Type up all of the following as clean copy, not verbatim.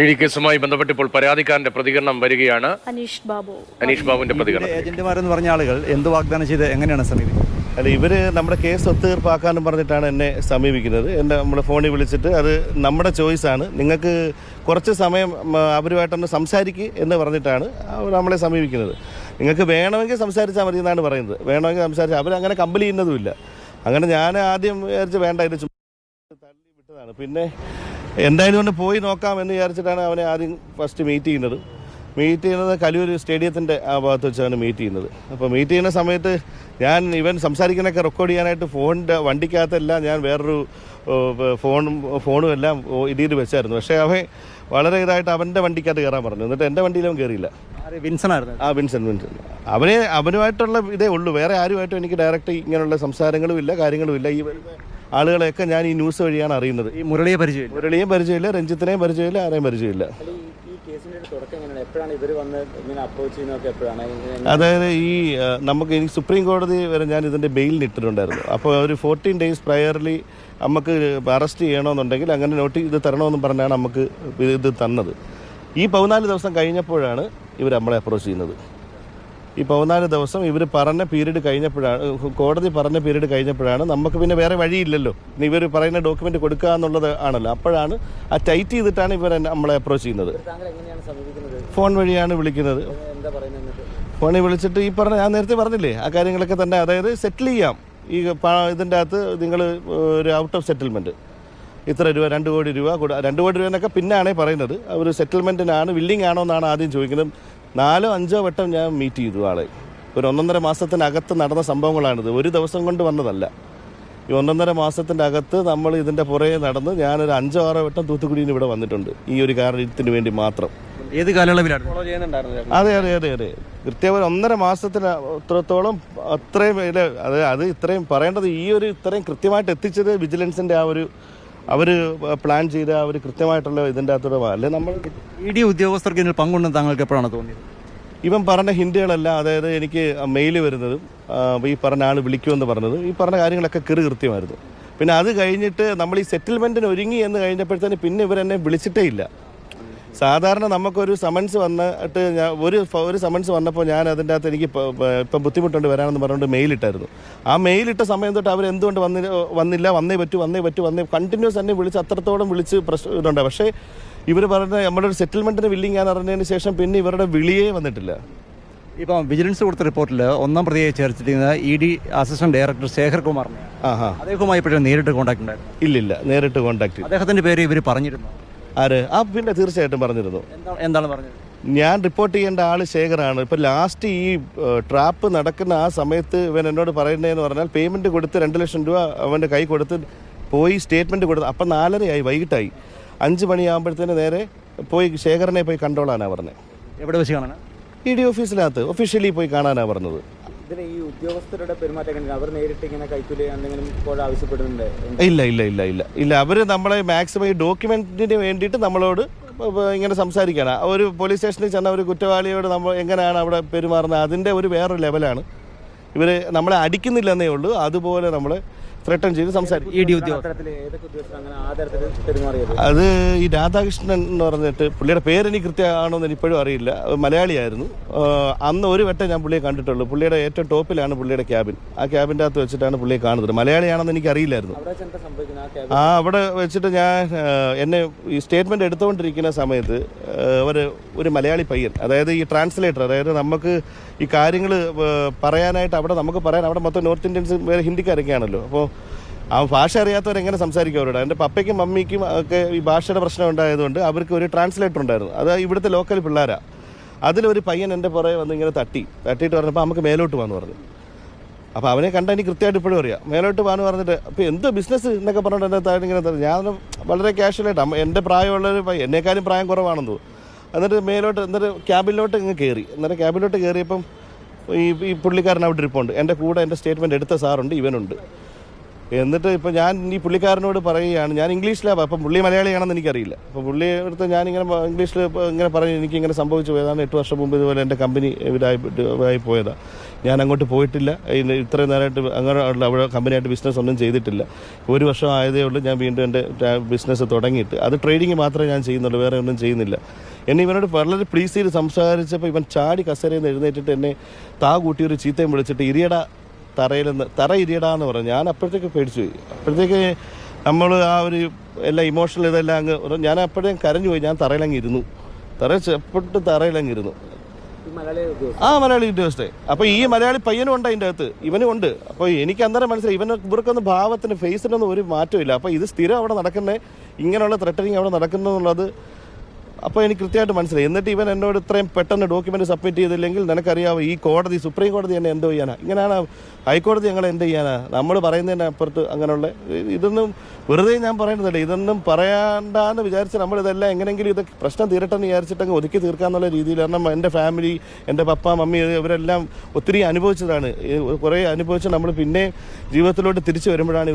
ഈ കേസുമായി ബന്ധപ്പെട്ട് ഇപ്പോൾ പരാതിക്കാരന്റെ പ്രതികരണം വരികയാണ്. അനീഷ് ബാബുവിന്റെ പ്രതികരണം. ഏജന്റുമാരെന്ന് പറഞ്ഞ ആളുകൾ എന്ത് വാഗ്ദാനം ചെയ്ത് എങ്ങനെയാണ് സമീപിക്കുന്നത്? അല്ല, ഇവർ നമ്മുടെ കേസ് ഒത്തുതീർപ്പാക്കാനും പറഞ്ഞിട്ടാണ് എന്നെ സമീപിക്കുന്നത്. നമ്മുടെ ഫോണിൽ വിളിച്ചിട്ട് അത് നമ്മുടെ ചോയ്സാണ്, നിങ്ങൾക്ക് കുറച്ച് സമയം അവരുമായിട്ടൊന്ന് സംസാരിക്കുക എന്ന് പറഞ്ഞിട്ടാണ് നമ്മളെ സമീപിക്കുന്നത്. നിങ്ങൾക്ക് വേണമെങ്കിൽ സംസാരിച്ചാൽ മതി എന്നാണ് പറയുന്നത്. വേണമെങ്കിൽ സംസാരിച്ചാൽ അവരങ്ങനെ കമ്പൽ ചെയ്യുന്നതുമില്ല. അങ്ങനെ ഞാൻ ആദ്യം വിചാരിച്ച് വേണ്ട, ഇത് തള്ളി വിട്ടതാണ്. പിന്നെ എന്തായാലും ഒന്ന് പോയി നോക്കാമെന്ന് വിചാരിച്ചിട്ടാണ് അവനെ ആദ്യം ഫസ്റ്റ് മീറ്റ് ചെയ്യുന്നത് കലൂർ സ്റ്റേഡിയത്തിൻ്റെ ആ ഭാഗത്ത് വെച്ചാണ് മീറ്റ് ചെയ്യുന്നത്. അപ്പോൾ മീറ്റ് ചെയ്യുന്ന സമയത്ത് ഞാൻ ഇവൻ സംസാരിക്കുന്നതൊക്കെ റെക്കോർഡ് ചെയ്യാനായിട്ട് വണ്ടിക്കകത്തെല്ലാം ഞാൻ വേറൊരു ഫോണും എല്ലാം ഇടിയിൽ വെച്ചായിരുന്നു. പക്ഷേ അവൻ വളരെ ഇതായിട്ട് അവൻ്റെ വണ്ടിക്കകത്ത് കയറാൻ പറഞ്ഞു. എന്നിട്ട് എൻ്റെ വണ്ടിയിലും കയറിയില്ല. വിൻസനായിരുന്നു. വിൻസൻ അവനുമായിട്ടുള്ള ഇതേ ഉള്ളൂ. വേറെ ആരുമായിട്ടും എനിക്ക് ഡയറക്റ്റ് ഇങ്ങനെയുള്ള സംസാരങ്ങളും ഇല്ല, കാര്യങ്ങളും ഇല്ല. ഈ ആളുകളെയൊക്കെ ഞാൻ ഈ ന്യൂസ് വഴിയാണ് അറിയുന്നത്. ഈ മുരളിയെയും പരിചയമില്ല, രഞ്ജിത്തിനെയും പരിചയമില്ല, ആരെയും പരിചയമില്ല. അതായത് നമുക്ക് സുപ്രീം കോടതി വരെ ഞാൻ ഇതിൻ്റെ ബെയിലിന് ഇട്ടിട്ടുണ്ടായിരുന്നു. അപ്പോൾ ഒരു 14 days പ്രയർലി നമുക്ക് അറസ്റ്റ് ചെയ്യണമെന്നുണ്ടെങ്കിൽ അങ്ങനെ ഇത് തരണമെന്നും പറഞ്ഞാണ് നമുക്ക് ഇത് തന്നത്. ഈ 14 ദിവസം കഴിഞ്ഞപ്പോഴാണ് ഇവർ നമ്മളെ അപ്രോച്ച് ചെയ്യുന്നത്. ഈ 14 ദിവസം ഇവർ പറഞ്ഞ പീരീഡ് കഴിഞ്ഞപ്പോഴാണ്, കോടതി പറഞ്ഞ പീരീഡ് കഴിഞ്ഞപ്പോഴാണ് നമുക്ക് പിന്നെ വേറെ വഴിയില്ലല്ലോ, ഇനി ഇവർ പറയുന്ന ഡോക്യുമെൻ്റ് കൊടുക്കുക എന്നുള്ളത് ആണല്ലോ. അപ്പോഴാണ് ആ ടൈറ്റ് ചെയ്തിട്ടാണ് ഇവർ നമ്മളെ അപ്രോച്ച് ചെയ്യുന്നത്. ഫോൺ വഴിയാണ് വിളിക്കുന്നത്. ഫോണിൽ വിളിച്ചിട്ട് ഈ ഞാൻ നേരത്തെ പറഞ്ഞില്ലേ ആ കാര്യങ്ങളൊക്കെ തന്നെ, അതായത് സെറ്റിൽ ചെയ്യാം. ഈ ഇതിൻ്റെ അകത്ത് നിങ്ങൾ ഒരു ഔട്ട് ഓഫ് സെറ്റിൽമെൻറ്റ് ഇത്ര രൂപ, 2 കോടി രൂപ 2 കോടി രൂപ എന്നൊക്കെ പിന്നാണ് പറയുന്നത്. ഒരു സെറ്റിൽമെൻറ്റിനാണ് വില്ലിങ് ആണോ എന്നാണ് ആദ്യം ചോദിക്കുന്നത്. 4-5 വട്ടം ഞാൻ മീറ്റ് ചെയ്തു ആളെ. ഒരു 1.5 മാസത്തിനകത്ത് നടന്ന സംഭവങ്ങളാണിത്, ഒരു ദിവസം കൊണ്ട് വന്നതല്ല. ഈ 1.5 മാസത്തിൻ്റെ അകത്ത് നമ്മൾ ഇതിൻ്റെ പുറകെ നടന്ന് ഞാനൊരു 5-6 വട്ടം തൂത്തുക്കുടിയിൽ ഇവിടെ വന്നിട്ടുണ്ട്, ഈ ഒരു കാരണത്തിന് വേണ്ടി മാത്രം. ഏത് കാലയളവിലാണ്? അതെ കൃത്യമായി 1.5 മാസത്തിന് അത്രത്തോളം അത്രയും അത് ഇത്രയും പറയേണ്ടത് ഇത്രയും കൃത്യമായിട്ട് എത്തിച്ചത് വിജിലൻസിൻ്റെ അവർ പ്ലാൻ ചെയ്ത കൃത്യമായിട്ടുള്ള ഇതിൻ്റെ അകത്തൂടെ അല്ലെ. നമ്മൾ ED ഉദ്യോഗസ്ഥർക്ക് ഇതിൽ പങ്കുണ്ടെന്ന് താങ്കൾക്ക് എപ്പോഴാണ് തോന്നിയത്? ഇവൻ പറഞ്ഞ ഹിന്ദികളെല്ലാം, അതായത് എനിക്ക് മെയിൽ വരുന്നതും ഈ പറഞ്ഞ ആൾ വിളിക്കുമെന്ന് പറഞ്ഞത്, ഈ പറഞ്ഞ കാര്യങ്ങളൊക്കെ കൃത്യമായിരുന്നു. പിന്നെ അത് കഴിഞ്ഞിട്ട് നമ്മൾ ഈ സെറ്റിൽമെൻറ്റിന് ഒരുങ്ങി എന്ന് കഴിഞ്ഞപ്പോഴത്തേന് പിന്നെ ഇവരെന്നെ വിളിച്ചിട്ടേ ഇല്ല. സാധാരണ നമുക്കൊരു സമൻസ് വന്നിട്ട് ഒരു സമൻസ് വന്നപ്പോൾ ഞാൻ അതിൻ്റെ അകത്ത് എനിക്ക് ഇപ്പം ബുദ്ധിമുട്ടുണ്ട് വരാനെന്ന് പറഞ്ഞുകൊണ്ട് മെയിലിട്ടായിരുന്നു. ആ മെയിലിട്ട സമയം തൊട്ട് അവരെന്തുകൊണ്ട് വന്നില്ല, വന്നേ പറ്റൂ കണ്ടിന്യൂസ് എന്നെ വിളിച്ച് അത്രത്തോളം വിളിച്ച് ഇതുണ്ട്. പക്ഷേ ഇവർ പറഞ്ഞ നമ്മുടെ ഒരു സെറ്റിൽമെൻറ്റിന് വില്ലിങ് ഞാൻ അറിഞ്ഞതിന് ശേഷം പിന്നെ ഇവരുടെ വിളിയേ വന്നിട്ടില്ല. ഇപ്പം വിജിലൻസ് കൊടുത്ത റിപ്പോർട്ടിൽ 1-ാം പ്രതിയെ ചേർത്തിരിക്കുന്നത് ED അസിസ്റ്റന്റ് ഡയറക്ടർ ശേഖർ കുമാറിനെ. അദ്ദേഹവുമായി ഇപ്പോഴും നേരിട്ട് കോൺടാക്ട് ഉണ്ടായിരുന്നു? ഇല്ലില്ല, നേരിട്ട് കോൺടാക്ട്. അദ്ദേഹത്തിൻ്റെ പേര് ഇവർ പറഞ്ഞിരുന്നു? ആര്? പിന്നെ തീർച്ചയായിട്ടും പറഞ്ഞിരുന്നു. എന്താണ് പറഞ്ഞത്? ഞാൻ റിപ്പോർട്ട് ചെയ്യേണ്ട ആൾ ശേഖറാണ്. ഇപ്പം ലാസ്റ്റ് ഈ ട്രാപ്പ് നടക്കുന്ന ആ സമയത്ത് ഇവൻ എന്നോട് പറയുന്നതെന്ന് പറഞ്ഞാൽ പേയ്മെൻറ്റ് കൊടുത്ത് 2 ലക്ഷം രൂപ അവൻ്റെ കൈ കൊടുത്ത് പോയി സ്റ്റേറ്റ്മെൻറ്റ് കൊടുത്ത്. അപ്പം 4:30 വൈകിട്ടായി. 5 മണിയാകുമ്പോഴത്തേന് നേരെ പോയി ശേഖരനെ പോയി കണ്ടോളാനാണ് പറഞ്ഞത്. എവിടെ വെച്ച് കാണാനാണ്? ED ഓഫീസിനകത്ത് ഒഫീഷ്യലി പോയി കാണാനാണ് പറഞ്ഞത്. ഈ ഉദ്യോഗസ്ഥരുടെ പെരുമാറ്റം അവർ നേരിട്ട് ഇങ്ങനെ കൈക്കൂലി എന്തെങ്കിലും ഇപ്പോൾ ആവശ്യപ്പെടുന്നുണ്ട്? ഇല്ല. അവർ നമ്മളെ മാക്സിമം ഈ ഡോക്യുമെന്റിന് വേണ്ടിയിട്ട് നമ്മളോട് ഇങ്ങനെ സംസാരിക്കുകയാണ്. ഒരു പോലീസ് സ്റ്റേഷനിൽ ചെന്ന ഒരു കുറ്റവാളിയോട് നമ്മൾ എങ്ങനെയാണ് അവിടെ പെരുമാറുന്നത്, അതിൻ്റെ വേറൊരു ലെവലാണ്. ഇവർ നമ്മളെ അടിക്കുന്നില്ലെന്നേ ഉള്ളൂ, അതുപോലെ നമ്മളെ ത്രട്ടൺ ചെയ്ത് സംസാരിക്കും. അത് ഈ രാധാകൃഷ്ണൻ എന്ന് പറഞ്ഞിട്ട് പുള്ളിയുടെ പേരെനിക്ക് കൃത്യമാണോ എന്ന് ഇപ്പോഴും അറിയില്ല. മലയാളിയായിരുന്നു. അന്ന് ഒരു വട്ടം ഞാൻ പുള്ളിയെ കണ്ടിട്ടുള്ളൂ. പുള്ളിയുടെ ഏറ്റവും ടോപ്പിലാണ് പുള്ളിയുടെ ക്യാബിൻ. ആ ക്യാബിൻ്റെ അകത്ത് വെച്ചിട്ടാണ് പുള്ളിയെ കാണുന്നത്. മലയാളിയാണെന്ന് എനിക്ക് അറിയില്ലായിരുന്നു. അവിടെ വെച്ചിട്ട് ഞാൻ എന്നെ ഈ സ്റ്റേറ്റ്മെൻറ്റ് എടുത്തുകൊണ്ടിരിക്കുന്ന സമയത്ത് ഒരു മലയാളി പയ്യൻ, അതായത് ഈ ട്രാൻസ്ലേറ്റർ, അതായത് നമുക്ക് ഈ കാര്യങ്ങൾ പറയാനായിട്ട് അവിടെ മൊത്തം നോർത്ത് ഇന്ത്യൻസ് വേറെ ഹിന്ദിക്കാരൊക്കെയാണല്ലോ. അപ്പോൾ ആ ഭാഷ അറിയാത്തവരെങ്ങനെ സംസാരിക്കും അവരോട്? എൻ്റെ പപ്പയ്ക്കും മമ്മിക്കും ഒക്കെ ഈ ഭാഷയുടെ പ്രശ്നം ഉണ്ടായതുകൊണ്ട് അവർക്ക് ഒരു ട്രാൻസ്ലേറ്റർ ഉണ്ടായിരുന്നു. അത് ഇവിടുത്തെ ലോക്കൽ പിള്ളേരാണ്. അതിലൊരു പയ്യൻ എൻ്റെ പുറകെ വന്ന് ഇങ്ങനെ തട്ടിയിട്ട് പറഞ്ഞപ്പോൾ നമുക്ക് മേലോട്ട് പോകാമെന്ന് പറഞ്ഞു. അപ്പോൾ അവനെ കണ്ടാൽ എനിക്ക് കൃത്യമായിട്ട് ഇപ്പോഴും അറിയാം. മേലോട്ട് പോകാമെന്ന് പറഞ്ഞിട്ട് അപ്പോൾ എന്തോ ബിസിനസ് എന്നൊക്കെ പറഞ്ഞിട്ട് എൻ്റെ താഴെ ഇങ്ങനെ ഞാൻ വളരെ ക്യാഷ്വലായിട്ട് എൻ്റെ പ്രായമുള്ളൊരു എന്നേക്കാളും പ്രായം കുറവാണെന്ന് തോന്നുന്നു. എന്നിട്ട് ക്യാബിനിലോട്ട് ഇങ്ങ് കയറി. ക്യാബിനിലോട്ട് കയറിയപ്പം ഈ പുള്ളിക്കാരൻ അവിടെ ഇരിപ്പുണ്ട്. എൻ്റെ കൂടെ എൻ്റെ സ്റ്റേറ്റ്മെൻറ്റ് എടുത്ത സാറുണ്ട്, ഇവനുണ്ട്. എന്നിട്ട് ഇപ്പോൾ ഞാൻ ഈ പുള്ളിക്കാരനോട് പറയുകയാണ്, ഞാൻ ഇംഗ്ലീഷിലാണ്, അപ്പം പുള്ളി മലയാളിയാണെന്ന് എനിക്കറിയില്ല. അപ്പോൾ പുള്ളി അടുത്ത് ഞാനിങ്ങനെ ഇംഗ്ലീഷിൽ ഇങ്ങനെ പറഞ്ഞു, എനിക്കിങ്ങനെ സംഭവിച്ചു പോയതാണ്, 8 വർഷം മുമ്പ് ഇതുപോലെ എൻ്റെ കമ്പനി ഇതായി പോയതാണ്, ഞാൻ അങ്ങോട്ട് പോയിട്ടില്ല, ഇത്രയും നേരമായിട്ട് അങ്ങനെ അവിടെ കമ്പനിയായിട്ട് ബിസിനസ് ഒന്നും ചെയ്തിട്ടില്ല, 1 വർഷം ആയതേ ഉള്ളൂ ഞാൻ വീണ്ടും എൻ്റെ ബിസിനസ് തുടങ്ങിയിട്ട്, അത് ട്രേഡിങ് മാത്രമേ ഞാൻ ചെയ്യുന്നുള്ളൂ, വേറെ ഒന്നും ചെയ്യുന്നില്ല. എന്നെ ഇവനോട് വളരെ പ്ലീസ് ചെയ്ത് സംസാരിച്ചപ്പോൾ ഇവൻ ചാടി കസേരയിൽ നിന്ന് എഴുന്നേറ്റിട്ട് എന്നെ കൂട്ടി ഒരു ചീത്തയും വിളിച്ചിട്ട് ഇരിയട തറയിലെന്ന്, തറ ഇരിയടാന്ന് പറഞ്ഞു. ഞാൻ അപ്പോഴത്തേക്ക് പേടിച്ചു പോയി. അപ്പോഴത്തേക്ക് നമ്മൾ ആ ഒരു എല്ലാ ഇമോഷണൽ ഇതെല്ലാം അങ്ങ് ഞാൻ അപ്പോഴേക്കും കരഞ്ഞു പോയി. ഞാൻ തറയിലങ്ങ് ഇരുന്നു, തറയിലങ്ങ് ഇരുന്നു. മലയാളി ഉദ്യോഗസ്ഥരെ. അപ്പോൾ ഈ മലയാളി പയ്യനും ഉണ്ട് അതിൻ്റെ അകത്ത്, ഇവനും ഉണ്ട്. അപ്പോൾ എനിക്ക് അന്നേരം മനസ്സിലായി ഇവർക്കൊന്നും ഭാവത്തിന് ഫേസിനൊന്നും ഒരു മാറ്റമില്ല. അപ്പോൾ ഇത് സ്ഥിരം അവിടെ നടക്കുന്നത്, ഇങ്ങനെയുള്ള ത്രെട്ടനിങ് അവിടെ നടക്കുന്നുള്ളത് അപ്പോൾ എനിക്ക് കൃത്യമായിട്ട് മനസ്സിലായി. എന്നിട്ട് ഇവൻ എന്നോട് ഇത്രയും പെട്ടെന്ന് ഡോക്യുമെന്റ് സബ്മിറ്റ് ചെയ്തില്ലെങ്കിൽ നിനക്കറിയാമോ ഈ കോടതി, സുപ്രീം കോടതി എന്നെ എന്തോ ചെയ്യാനാ, ഇങ്ങനെയാണ് ഹൈക്കോടതി ഞങ്ങൾ എന്ത് ചെയ്യാനാ, നമ്മൾ പറയുന്നതിന് അപ്പുറത്ത് അങ്ങനെയുള്ള ഇതൊന്നും വെറുതെ ഞാൻ പറയുന്നതല്ല, ഇതൊന്നും പറയാണ്ടാന്ന് വിചാരിച്ച് നമ്മളിതെല്ലാം എങ്ങനെയെങ്കിലും ഇത് പ്രശ്നം തീരട്ടെന്ന് വിചാരിച്ചിട്ടങ്ങ് ഒതുക്കി തീർക്കാന്നുള്ള രീതിയിൽ. കാരണം എൻ്റെ ഫാമിലി, എൻ്റെ പപ്പ മമ്മി ഇവരെല്ലാം ഒത്തിരി അനുഭവിച്ചതാണ്, കുറേ അനുഭവിച്ച് നമ്മൾ പിന്നെ ജീവിതത്തിലോട്ട് തിരിച്ചു വരുമ്പോഴാണ്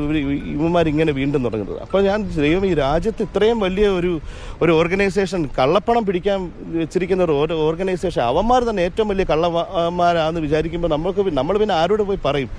ഇവന്മാരിങ്ങനെ വീണ്ടും തുടങ്ങുന്നത്. അപ്പോൾ ഞാൻ ദൈവം, ഈ രാജ്യത്ത് ഇത്രയും വലിയ ഒരു ഓർഗനൈസേഷൻ, കള്ളപ്പണം പിടിക്കാൻ വെച്ചിരിക്കുന്ന ഒരു ഓർഗനൈസേഷൻ, അവന്മാർ തന്നെ ഏറ്റവും വലിയ കള്ളന്മാരാണെന്ന് വിചാരിക്കുമ്പോൾ നമ്മൾ പിന്നെ ആരോട് പോയി പറയും?